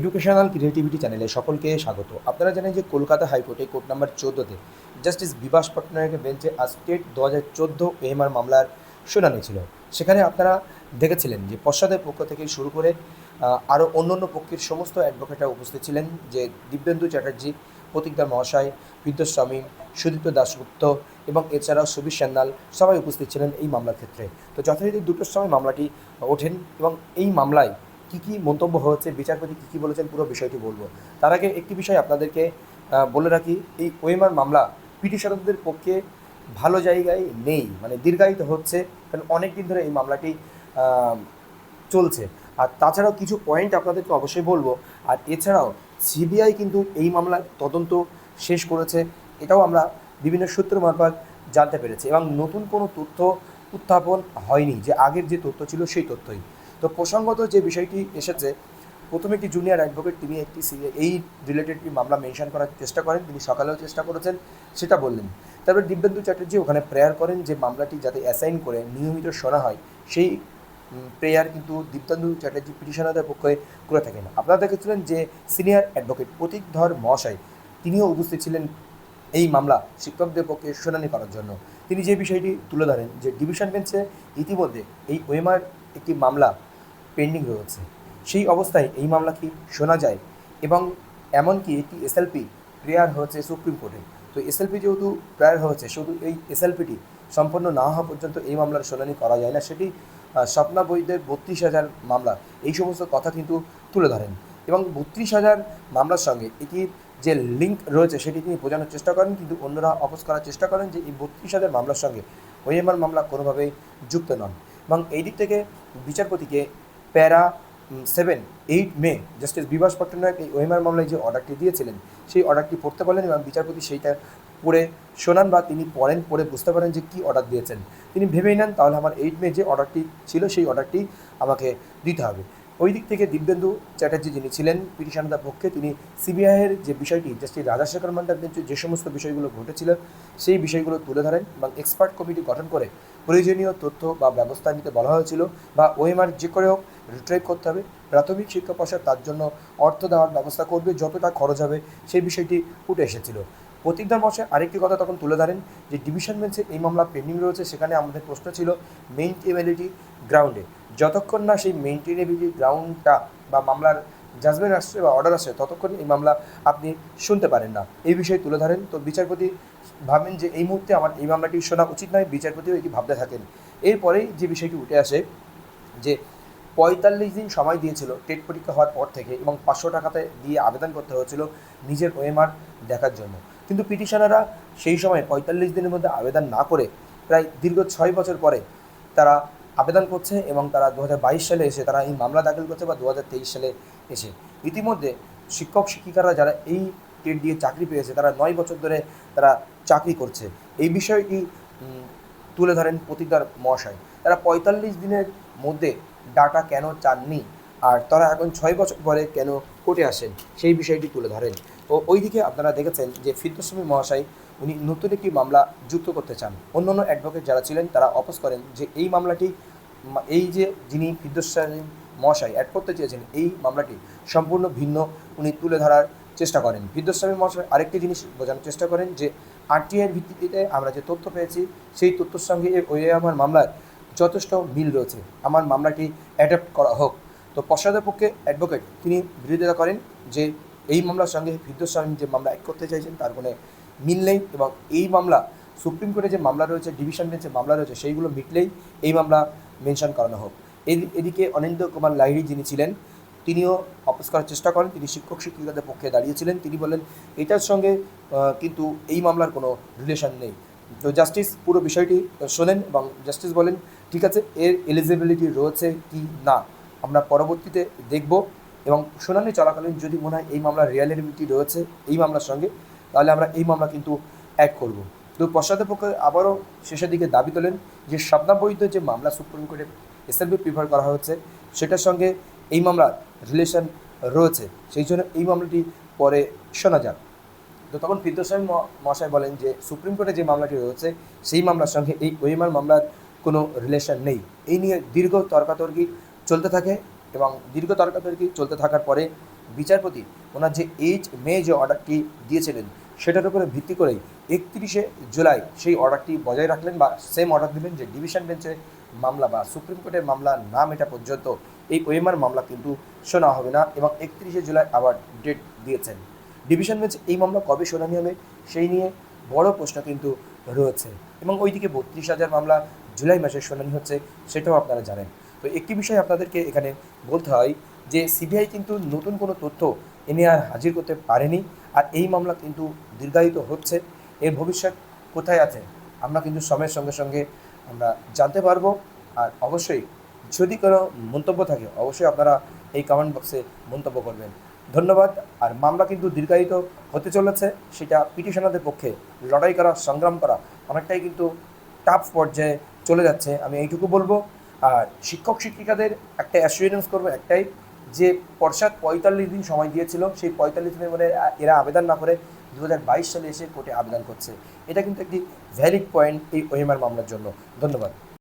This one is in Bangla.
এডুকেশনাল ক্রিয়েটিভিটি চ্যানেলে সকলকে স্বাগত। আপনারা জানেন যে কলকাতা হাইকোর্টে কোর্ট নাম্বার 14-তে জাস্টিস বিভাস পটনায়কের বেঞ্চে আজ স্টেট 2014 এএমআর মামলার শুনানি ছিল। সেখানে আপনারা দেখেছিলেন যে পশ্চাদের পক্ষ থেকে শুরু করে আরও অন্য পক্ষের সমস্ত অ্যাডভোকেটরা উপস্থিত ছিলেন, যে দিব্যেন্দু চ্যাটার্জি, প্রতীকদার মহাশয়, বিদ্যস্বামী, সুদীপ্ত দাশগুপ্ত এবং এছাড়াও সুবীর সান্যাল সবাই উপস্থিত ছিলেন এই মামলার ক্ষেত্রে। তো যথারীতি 2টোর সময় মামলাটি ওঠেন এবং এই মামলায় কী কী মন্তব্য হয়েছে, বিচারপতি কী কী বলেছেন, পুরো বিষয়টি বলবো। তার আগে একটি বিষয় আপনাদেরকে বলে রাখি, এই ওএমআর মামলা পিটিশনারদের পক্ষে ভালো জায়গায় নেই, মানে দীর্ঘায়িত হচ্ছে, কারণ অনেক দিন ধরে এই মামলাটি চলছে। আর তাছাড়াও কিছু পয়েন্ট আপনাদেরকে অবশ্যই বলবো। আর এছাড়াও সিবিআই কিন্তু এই মামলার তদন্ত শেষ করেছে, এটাও আমরা বিভিন্ন সূত্র মারফত জানতে পেরেছি, এবং নতুন কোনো তথ্য উত্থাপন হয়নি, যে আগের যে তথ্য ছিল সেই তথ্যই। তো প্রসঙ্গত যে বিষয়টি এসেছে, প্রথমে একটি জুনিয়র অ্যাডভোকেট তিনি একটি এই রিলেটেড মামলা মেনশন করার চেষ্টা করেন, তিনি সকালেও চেষ্টা করেছেন, সেটা বললেন। তারপর দিব্যেন্দু চ্যাটার্জি ওখানে প্রেয়ার করেন যে মামলাটি যাতে অ্যাসাইন করে নিয়মিত শোনা হয়, সেই প্রেয়ার কিন্তু দিব্যেন্দু চ্যাটার্জি পিটিশনারদের পক্ষে করে থাকেন। আপনারা দেখেছিলেন যে সিনিয়র অ্যাডভোকেট প্রতীকধর মহাশয় তিনিও উপস্থিত ছিলেন এই মামলা শিক্ষকদের পক্ষে শুনানি করার জন্য। তিনি যে বিষয়টি তুলে ধরেন যে ডিভিশন বেঞ্চে ইতিমধ্যে এই ওএমআর একটি মামলা পেন্ডিং রয়েছে, সেই অবস্থায় এই মামলা কি শোনা যায়, এবং এমনকি একটি এসএলপি প্রেয়ার হয়েছে সুপ্রিম কোর্টে। তো এসএলপি যেহেতু প্রেয়ার হয়েছে, শুধু এই এসএলপিটি সম্পন্ন না হওয়া পর্যন্ত এই মামলার শুনানি করা যায় না, সেটি স্বপ্না বৈদ্যের 32,000 মামলা, এই সমস্ত কথা কিন্তু তুলে ধরেন, এবং 32,000 মামলার সঙ্গে এটির যে লিঙ্ক রয়েছে সেটি তিনি বোঝানোর চেষ্টা করেন, কিন্তু অন্যরা অপোজ করার চেষ্টা করেন যে এই 32,000 মামলার সঙ্গে ওএমআর মামলা কোনোভাবেই যুক্ত নন। এবং এই দিক থেকে বিচারপতিকে প্যারা 7-8 মে জাস্টিস বিভাস পট্টনায়ক এই ওএমআর মামলায় যে অর্ডারটি দিয়েছিলেন, সেই অর্ডারটি পড়তে বলেন, এবং বিচারপতি সেইটা পড়ে শোনান, বা তিনি পড়ে বুঝতে পারেন যে কী অর্ডার দিয়েছেন। তিনি ভেবেই নেন তাহলে আমার 8 মে যে অর্ডারটি ছিল সেই অর্ডারটি আমাকে দিতে হবে। ওই দিক থেকে দিব্যেন্দু চ্যাটার্জি যিনি ছিলেন পিটিশনারদের পক্ষে, তিনি সিবিআইয়ের যে বিষয়টি জাস্টিস রাজাশেখর মান্ডার বেঞ্চে যে সমস্ত বিষয়গুলো ঘটেছিল সেই বিষয়গুলো তুলে ধরেন, এবং এক্সপার্ট কমিটি গঠন করে প্রয়োজনীয় তথ্য বা ব্যবস্থা নিতে বলা হয়েছিল, বা ওএমআর যে করে হোক রিট্রাইভ করতে হবে, প্রাথমিক শিক্ষা পর্ষদ তার জন্য অর্থ দেওয়ার ব্যবস্থা করবে, যতটা খরচ হবে সেই বিষয়টি উঠে এসেছিল। প্রতীকদার মশাই আরেকটি কথা তখন তুলে ধরেন যে ডিভিশন বেঞ্চে এই মামলা পেন্ডিং রয়েছে, সেখানে আমাদের প্রশ্ন ছিল মেইনটেনেবিলিটি গ্রাউন্ডে, যতক্ষণ না সেই মেইনটেনেবিলিটি গ্রাউন্ডটা বা মামলার জাজমেন্ট আসছে বা অর্ডার আসছে, ততক্ষণ এই মামলা আপনি শুনতে পারেন না, এই বিষয়ে তুলে ধরেন। তো বিচারপতি ভাবেন যে এই মুহূর্তে আমার এই মামলাটি শোনা উচিত নয়, বিচারপতিও এটি ভাবতে থাকেন। এরপরেই যে বিষয়টি উঠে আসে যে 45 দিন সময় দিয়েছিল টেট পরীক্ষা হওয়ার পর থেকে, এবং 500 টাকাতে দিয়ে আবেদন করতে হয়েছিল নিজের ওএমআর দেখার জন্য, কিন্তু পিটিশনাররা সেই সময় 45 দিনের মধ্যে আবেদন না করে প্রায় দীর্ঘ 6 বছর পরে তারা আবেদন করছে, এবং তারা 2022 সালে এসে তারা এই মামলা দাখিল করছে, বা 2023 সালে এসে। ইতিমধ্যে শিক্ষক শিক্ষিকারা যারা এই টেট দিয়ে চাকরি পেয়েছে, তারা 9 বছর ধরে তারা চাকরি করছে। এই বিষয়টি তুলে ধরেন প্রতীকদার মহাশয়। তারা 45 দিনের মধ্যে ডাটা কেন চাননি, আর তারা এখন 6 বছর পরে কেন কোর্টে আসেন, সেই বিষয়টি তুলে ধরেন। ও ওইদিকে আপনারা দেখেছেন যে ফিরদৌসী মহাশয় উনি নতুন একটি মামলা যুক্ত করতে চান। অন্যান্য অ্যাডভোকেট যারা ছিলেন তারা অপোজ করেন যে এই মামলাটি, এই যে যিনি ফিরদৌসী মহাশয় অ্যাড করতে চেয়েছেন, এই মামলাটি সম্পূর্ণ ভিন্ন উনি তুলে ধরার চেষ্টা করেন। ফিরদৌসী মহাশয় আরেকটি জিনিস বোঝানোর চেষ্টা করেন যে আরটিআইয়ের ভিত্তিতে আমরা যে তথ্য পেয়েছি, সেই তথ্যের সঙ্গে ওই আমার মামলার যথেষ্ট মিল রয়েছে, আমার মামলাটি অ্যাডাপ্ট করা হোক। তো পশ্চাদের পক্ষে অ্যাডভোকেট তিনি বিরোধিতা করেন যে এই মামলার সঙ্গে ফিরদৌসী যে মামলা অ্যাড করতে চাইছেন তার কোনো মিল নেই, এবং এই মামলা সুপ্রিম কোর্টে যে মামলা রয়েছে, ডিভিশন বেঞ্চে মামলা রয়েছে, সেইগুলো মিটলেই এই মামলা মেনশন করানো হোক। এদিকে অনিন্দ্য কুমার লাহিড়ী যিনি ছিলেন তিনিও অপোজ করার চেষ্টা করেন, তিনি শিক্ষক শিক্ষিকাদের পক্ষে দাঁড়িয়েছিলেন। তিনি বলেন এটার সঙ্গে কিন্তু এই মামলার কোনো রিলেশন নেই। তো জাস্টিস পুরো বিষয়টি শোনেন, এবং জাস্টিস বলেন ঠিক আছে, এর এলিজিবিলিটি রয়েছে কি না আমরা পরবর্তীতে দেখব, এবং শুনানি চলাকালীন যদি মনে হয় এই মামলার রিয়ালিটি রয়েছে এই মামলার সঙ্গে, তাহলে আমরা এই মামলা কিন্তু অ্যাড করব। তো পশ্চাতের পক্ষে আবারও শেষের দিকে দাবি তোলেন যে স্বপ্না বৈদ্যের যে মামলা সুপ্রিম কোর্টে এসএলপি প্রিফার করা হচ্ছে, সেটার সঙ্গে এই মামলার রিলেশন রয়েছে, সেই জন্য এই মামলাটি পরে শোনা যাক। তো তখন ফিরদৌসী মহাশয় বলেন যে সুপ্রিম কোর্টে যে মামলাটি রয়েছে সেই মামলার সঙ্গে এই ওএমআর মামলার কোনো রিলেশন নেই। এই নিয়ে দীর্ঘ তর্কাতর্কি চলতে থাকে, এবং দীর্ঘ তর্কাতর্কি চলতে থাকার পরে বিচারপতি ওনার যে মে যে অর্ডারটি দিয়েছিলেন সেটার উপরে ভিত্তি করেই 31শে জুলাই সেই অর্ডারটি বজায় রাখলেন বা সেম অর্ডার দিলেন যে ডিভিশন বেঞ্চে মামলা বা সুপ্রিম কোর্টের মামলা না মেটা পর্যন্ত এই ওএমআর মামলা কিন্তু শোনা হবে না, এবং 31শে জুলাই আবার ডেট দিয়েছেন। ডিভিশন বেঞ্চ এই মামলা কবে শুনানি হবে সেই নিয়ে বড় প্রশ্ন কিন্তু রয়েছে, এবং ওইদিকে 32,000 মামলা জুলাই মাসে শুনানি হচ্ছে সেটাও আপনারা জানেন। তো একটি বিষয় আপনাদেরকে এখানে বলতে হয় যে সিবিআই কিন্তু নতুন কোনো তথ্য এনে আর হাজির করতে পারেনি, আর এই মামলা কিন্তু দীর্ঘায়িত হচ্ছে। এর ভবিষ্যৎ কোথায় আছে আমরা কিন্তু সময়ের সঙ্গে সঙ্গে আমরা জানতে পারবো। আর অবশ্যই যদি কোনো মন্তব্য থাকে অবশ্যই আপনারা এই কমেন্ট বক্সে মন্তব্য করবেন। ধন্যবাদ। আর মামলা কিন্তু দীর্ঘায়িত হতে চলেছে, সেটা পিটিশনারদের পক্ষে লড়াই করা, সংগ্রাম করা অনেকটাই কিন্তু টাফ পর্যায়ে চলে যাচ্ছে, আমি এইটুকু বলবো। আর শিক্ষক শিক্ষিকাদের একটা অ্যাসুরেন্স করবো একটাই, যে পর্ষদ 45 দিন সময় দিয়েছিল, সেই 45 দিনের মধ্যে এরা আবেদন না করে 2022 সালে এসে কোর্টে আবেদন করছে। এটা কিন্তু একটি ভ্যালিড পয়েন্ট এই ওএমআর মামলার জন্য। ধন্যবাদ।